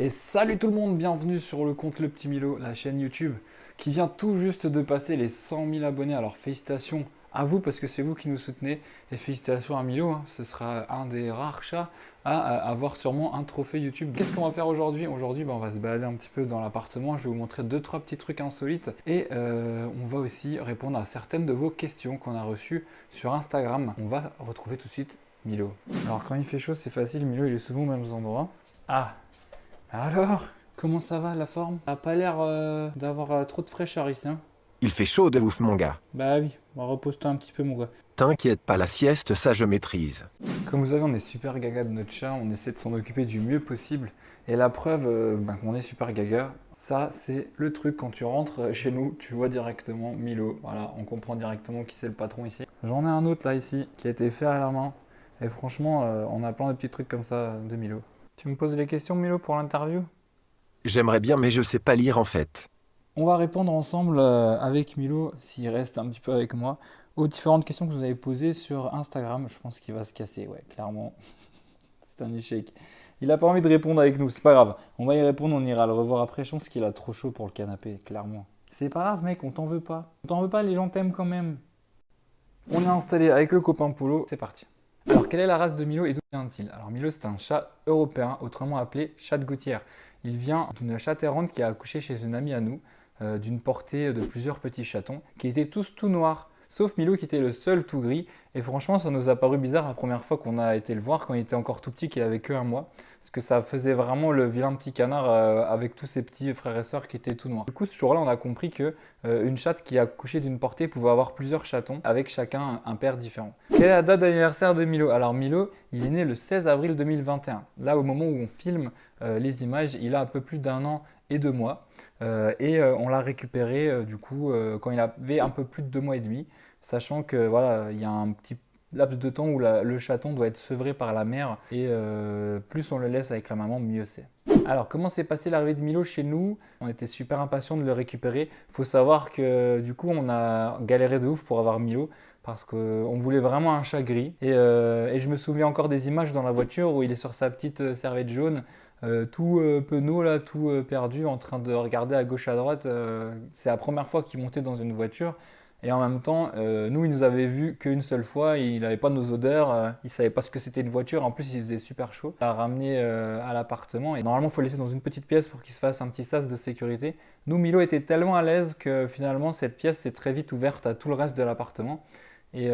Et salut tout le monde, bienvenue sur le compte Le Petit Milo, la chaîne YouTube qui vient tout juste de passer les 100 000 abonnés. Alors félicitations à vous parce que c'est vous qui nous soutenez et félicitations à Milo, hein. Ce sera un des rares chats à avoir sûrement un trophée YouTube. Qu'est-ce qu'on va faire aujourd'hui? Aujourd'hui, on va se balader un petit peu dans l'appartement. Je vais vous montrer 2-3 petits trucs insolites et on va aussi répondre à certaines de vos questions qu'on a reçues sur Instagram. On va retrouver tout de suite Milo. Alors quand il fait chaud, c'est facile. Milo, il est souvent aux mêmes endroits. Ah, alors, comment ça va la forme? T'as pas l'air d'avoir trop de fraîcheur ici, hein? Il fait chaud de ouf, mon gars. Bah oui, repose-toi un petit peu mon gars. T'inquiète pas, la sieste, ça je maîtrise. Comme vous savez, on est super gaga de notre chat, on essaie de s'en occuper du mieux possible. Et la preuve qu'on est super gaga, ça c'est le truc quand tu rentres chez nous, tu vois directement Milo. Voilà, on comprend directement qui c'est le patron ici. J'en ai un autre là ici, qui a été fait à la main. Et franchement, on a plein de petits trucs comme ça de Milo. Tu me poses les questions Milo pour l'interview? J'aimerais bien, mais je sais pas lire en fait. On va répondre ensemble avec Milo, s'il reste un petit peu avec moi, aux différentes questions que vous avez posées sur Instagram. Je pense qu'il va se casser, ouais, clairement. C'est un échec. Il a pas envie de répondre avec nous, c'est pas grave. On va y répondre, on ira le revoir après. Je pense qu'il a trop chaud pour le canapé, clairement. C'est pas grave, mec, on t'en veut pas. On t'en veut pas, les gens t'aiment quand même. On est installé avec le copain Polo, c'est parti. Alors, quelle est la race de Milo et d'où vient-il? Alors, Milo, c'est un chat européen, autrement appelé chat de gouttière. Il vient d'une chatte errante qui a accouché chez une amie à nous, d'une portée de plusieurs petits chatons, qui étaient tous tout noirs, sauf Milo qui était le seul tout gris. Et franchement, ça nous a paru bizarre la première fois qu'on a été le voir, quand il était encore tout petit, qu'il avait que un mois, parce que ça faisait vraiment le vilain petit canard avec tous ses petits frères et sœurs qui étaient tout noirs. Du coup, ce jour-là, on a compris que une chatte qui a accouché d'une portée pouvait avoir plusieurs chatons, avec chacun un père différent. Quelle est la date d'anniversaire de Milo? Alors Milo, il est né le 16 avril 2021. Là, au moment où on filme les images, il a un peu plus d'un an et 2 mois. On l'a récupéré du coup quand il avait un peu plus de 2 mois et demi, sachant que voilà, il y a un petit laps de temps où le chaton doit être sevré par la mère et plus on le laisse avec la maman, mieux c'est. Alors, comment s'est passée l'arrivée de Milo chez nous? On était super impatients de le récupérer. Faut savoir que du coup, on a galéré de ouf pour avoir Milo parce qu'on voulait vraiment un chat gris. Et je me souviens encore des images dans la voiture où il est sur sa petite serviette jaune, tout penaud là, tout perdu, en train de regarder à gauche à droite. C'est la première fois qu'il montait dans une voiture. Et en même temps, nous, il nous avait vus qu'une seule fois, il n'avait pas nos odeurs, il savait pas ce que c'était une voiture, en plus il faisait super chaud. On l'a ramené à l'appartement et normalement il faut le laisser dans une petite pièce pour qu'il se fasse un petit sas de sécurité. Nous, Milo était tellement à l'aise que finalement cette pièce s'est très vite ouverte à tout le reste de l'appartement. Et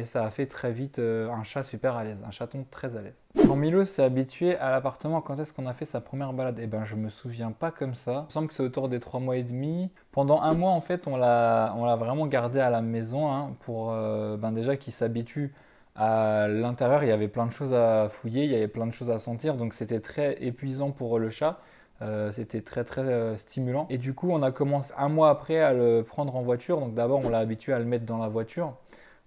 ça a fait très vite un chat super à l'aise, un chaton très à l'aise. Quand Milo s'est habitué à l'appartement, quand est-ce qu'on a fait sa première balade? Eh ben, je me souviens pas comme ça. Il me semble que c'est autour des 3 mois et demi. Pendant un mois, en fait, on l'a vraiment gardé à la maison hein, pour déjà qu'il s'habitue à l'intérieur. Il y avait plein de choses à fouiller, il y avait plein de choses à sentir, donc c'était très épuisant pour le chat. C'était très très stimulant. Et du coup, on a commencé un mois après à le prendre en voiture. Donc d'abord, on l'a habitué à le mettre dans la voiture.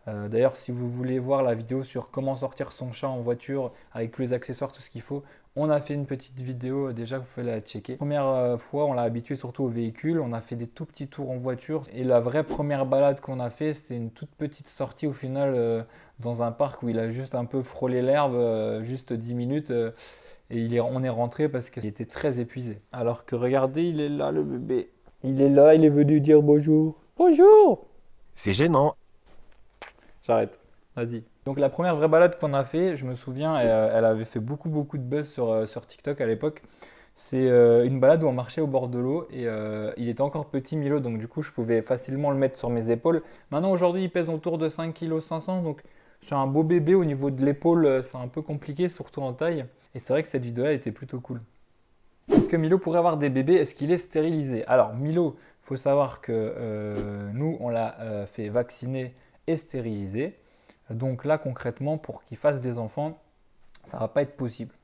D'ailleurs, si vous voulez voir la vidéo sur comment sortir son chat en voiture avec tous les accessoires, tout ce qu'il faut, on a fait une petite vidéo déjà, vous pouvez la checker. Première fois, on l'a habitué surtout au véhicule, on a fait des tout petits tours en voiture. Et la vraie première balade qu'on a fait, c'était une toute petite sortie au final dans un parc où il a juste un peu frôlé l'herbe, juste 10 minutes. On est rentré parce qu'il était très épuisé. Alors que regardez, il est là le bébé. Il est là, il est venu dire bonjour. Bonjour! C'est gênant. J'arrête. Vas-y. Donc la première vraie balade qu'on a fait, je me souviens, elle avait fait beaucoup beaucoup de buzz sur TikTok à l'époque. C'est une balade où on marchait au bord de l'eau et il était encore petit Milo, donc du coup je pouvais facilement le mettre sur mes épaules. Maintenant aujourd'hui il pèse autour de 5,5 kg, donc c'est un beau bébé au niveau de l'épaule, c'est un peu compliqué, surtout en taille. Et c'est vrai que cette vidéo-là était plutôt cool. Est-ce que Milo pourrait avoir des bébés? Est-ce qu'il est stérilisé? Alors Milo, il faut savoir que nous on l'a fait vacciner et stériliser. Donc là, concrètement, pour qu'il fasse des enfants, ça ne va pas être possible.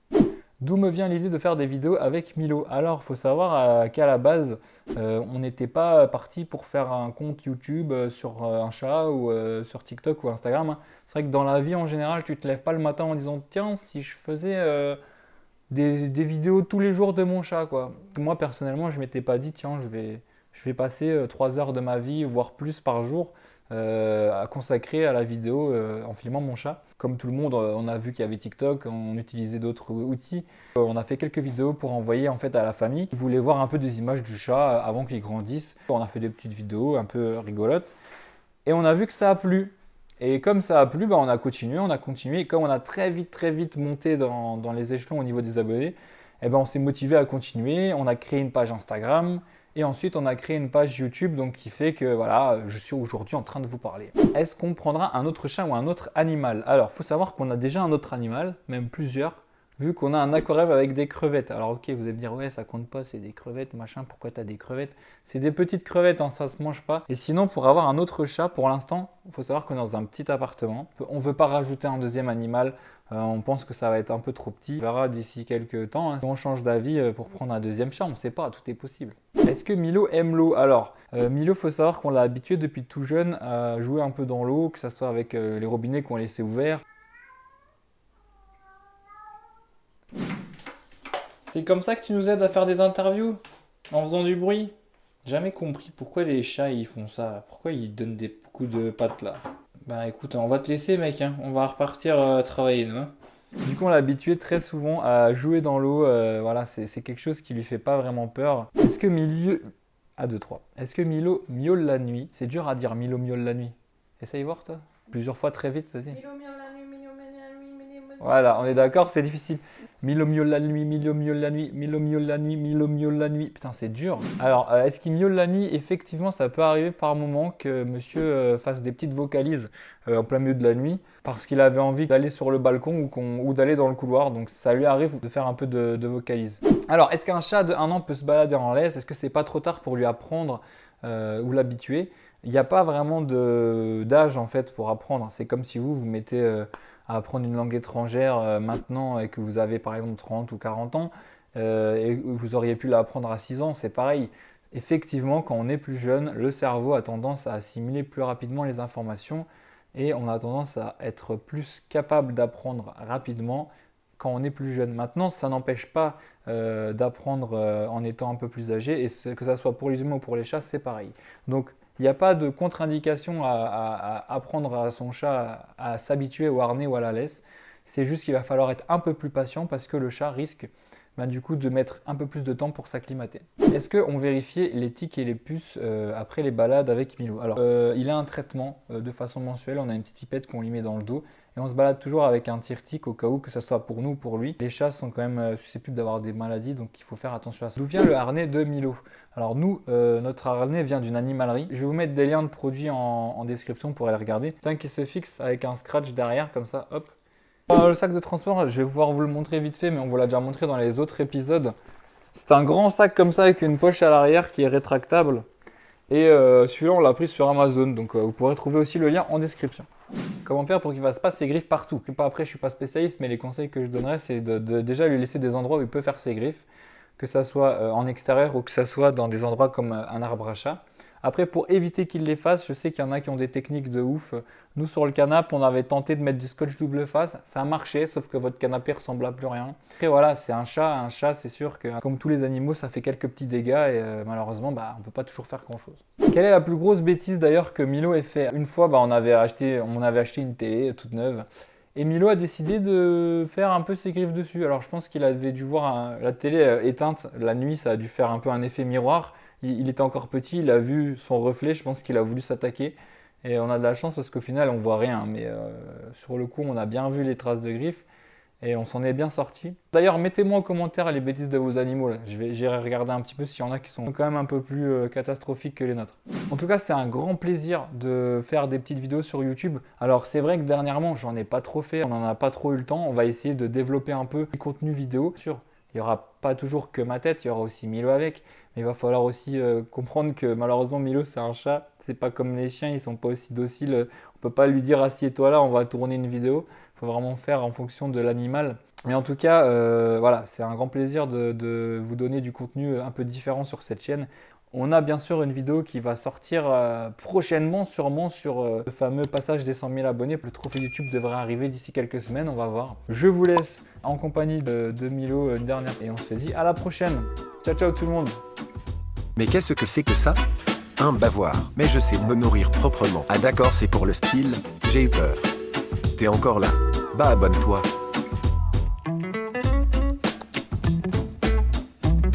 D'où me vient l'idée de faire des vidéos avec Milo? Alors, il faut savoir qu'à la base, on n'était pas parti pour faire un compte YouTube sur un chat ou sur TikTok ou Instagram, hein. C'est vrai que dans la vie en général, tu te lèves pas le matin en disant tiens, si je faisais des vidéos tous les jours de mon chat, quoi. Moi, personnellement, je m'étais pas dit tiens, je vais passer 3 heures de ma vie, voire plus par jour consacré à la vidéo en filmant mon chat. Comme tout le monde, on a vu qu'il y avait TikTok, on utilisait d'autres outils. On a fait quelques vidéos pour envoyer en fait à la famille qui voulait voir un peu des images du chat avant qu'il grandisse. On a fait des petites vidéos un peu rigolotes et on a vu que ça a plu. Et comme ça a plu, on a continué. Et comme on a très vite monté dans les échelons au niveau des abonnés, on s'est motivé à continuer. On a créé une page Instagram. Et ensuite, on a créé une page YouTube, donc qui fait que voilà, je suis aujourd'hui en train de vous parler. Est-ce qu'on prendra un autre chat ou un autre animal? Alors, il faut savoir qu'on a déjà un autre animal, même plusieurs, vu qu'on a un aquarium avec des crevettes. Alors ok, vous allez me dire, ouais, ça compte pas, c'est des crevettes, machin, pourquoi tu as des crevettes? C'est des petites crevettes, hein, ça se mange pas. Et sinon, pour avoir un autre chat, pour l'instant, il faut savoir qu'on est dans un petit appartement. On ne veut pas rajouter un deuxième animal. On pense que ça va être un peu trop petit. On verra d'ici quelques temps, hein, si on change d'avis pour prendre un deuxième chat, on ne sait pas, tout est possible. Est-ce que Milo aime l'eau? Alors, Milo, il faut savoir qu'on l'a habitué depuis tout jeune à jouer un peu dans l'eau, que ce soit avec les robinets qu'on laissait ouverts. C'est comme ça que tu nous aides à faire des interviews? En faisant du bruit? Jamais compris pourquoi les chats ils font ça, là. Pourquoi ils donnent des coups de pattes là. Bah écoute, on va te laisser mec, hein. On va repartir travailler nous. Hein. Du coup on l'a habitué très souvent à jouer dans l'eau, voilà, c'est quelque chose qui lui fait pas vraiment peur. Est-ce que Milo... Ah 2, 3. Est-ce que Milo miaule la nuit? C'est dur à dire Milo miaule la nuit. Essaye voir toi. Plusieurs fois très vite, vas-y. Milo miaule la nuit, Milo miaule la nuit, Milo miaule la nuit. Voilà, on est d'accord, c'est difficile. Milo miaule la nuit, Milo miaule la nuit, Milo miaule la nuit, Milo miaule la nuit. Putain, c'est dur. Alors, est-ce qu'il miaule la nuit? Effectivement, ça peut arriver par moment que monsieur fasse des petites vocalises en plein milieu de la nuit parce qu'il avait envie d'aller sur le balcon ou d'aller dans le couloir. Donc, ça lui arrive de faire un peu de vocalises. Alors, est-ce qu'un chat de 1 an peut se balader en laisse? Est-ce que c'est pas trop tard pour lui apprendre ou l'habituer? Il n'y a pas vraiment d'âge en fait pour apprendre. C'est comme si vous mettez à apprendre une langue étrangère maintenant et que vous avez par exemple 30 ou 40 ans et vous auriez pu l'apprendre à 6 ans, c'est pareil. Effectivement, quand on est plus jeune, le cerveau a tendance à assimiler plus rapidement les informations et on a tendance à être plus capable d'apprendre rapidement quand on est plus jeune. Maintenant, ça n'empêche pas d'apprendre en étant un peu plus âgé et que ça soit pour les humains ou pour les chats, c'est pareil. Donc, il n'y a pas de contre-indication à apprendre à son chat à s'habituer au harnais ou à la laisse. C'est juste qu'il va falloir être un peu plus patient parce que le chat risque du coup de mettre un peu plus de temps pour s'acclimater. Est-ce qu'on vérifiait les tiques et les puces après les balades avec Milo? Alors, il a un traitement de façon mensuelle. On a une petite pipette qu'on lui met dans le dos. Et on se balade toujours avec un tire-tique au cas où, que ce soit pour nous ou pour lui. Les chats sont quand même susceptibles d'avoir des maladies, donc il faut faire attention à ça. D'où vient le harnais de Milo? Alors nous, notre harnais vient d'une animalerie. Je vais vous mettre des liens de produits en description pour aller regarder. C'est un qui se fixe avec un scratch derrière, comme ça, hop. Le sac de transport, je vais pouvoir vous le montrer vite fait, mais on vous l'a déjà montré dans les autres épisodes. C'est un grand sac comme ça avec une poche à l'arrière qui est rétractable. Et celui-là, on l'a pris sur Amazon, donc vous pourrez trouver aussi le lien en description. Comment faire pour qu'il ne fasse pas ses griffes partout? Après, je ne suis pas spécialiste, mais les conseils que je donnerais, c'est de déjà lui laisser des endroits où il peut faire ses griffes, que ça soit en extérieur ou que ça soit dans des endroits comme un arbre à chat. Après, pour éviter qu'il les fasse, je sais qu'il y en a qui ont des techniques de ouf. Nous, sur le canapé, on avait tenté de mettre du scotch double face. Ça a marché, sauf que votre canapé ressemble à plus rien. Après, voilà, c'est un chat. Un chat, c'est sûr que, comme tous les animaux, ça fait quelques petits dégâts et malheureusement, on ne peut pas toujours faire grand-chose. Quelle est la plus grosse bêtise d'ailleurs que Milo ait fait? Une fois, on avait acheté une télé toute neuve. Et Milo a décidé de faire un peu ses griffes dessus. Alors, je pense qu'il avait dû voir la télé éteinte la nuit. Ça a dû faire un peu un effet miroir. Il était encore petit, il a vu son reflet, je pense qu'il a voulu s'attaquer. Et on a de la chance parce qu'au final, on voit rien. Mais sur le coup, on a bien vu les traces de griffes et on s'en est bien sorti. D'ailleurs, mettez-moi en commentaire les bêtises de vos animaux. Là. J'irai regarder un petit peu s'il y en a qui sont quand même un peu plus catastrophiques que les nôtres. En tout cas, c'est un grand plaisir de faire des petites vidéos sur YouTube. Alors, c'est vrai que dernièrement, j'en ai pas trop fait. On n'en a pas trop eu le temps. On va essayer de développer un peu les contenus vidéo. Il n'y aura pas toujours que ma tête, il y aura aussi Milo avec. Mais il va falloir aussi comprendre que malheureusement Milo c'est un chat, c'est pas comme les chiens, ils sont pas aussi dociles. On peut pas lui dire assieds-toi là, on va tourner une vidéo. Il faut vraiment faire en fonction de l'animal. Mais en tout cas, voilà, c'est un grand plaisir de vous donner du contenu un peu différent sur cette chaîne. On a bien sûr une vidéo qui va sortir prochainement, sûrement sur le fameux passage des 100 000 abonnés. Le trophée YouTube devrait arriver d'ici quelques semaines, on va voir. Je vous laisse en compagnie de Milo une dernière et on se dit à la prochaine. Ciao ciao tout le monde. Mais qu'est-ce que c'est que ça? Un bavoir, mais je sais me nourrir proprement. Ah d'accord, c'est pour le style, j'ai eu peur. T'es encore là? Bah abonne-toi.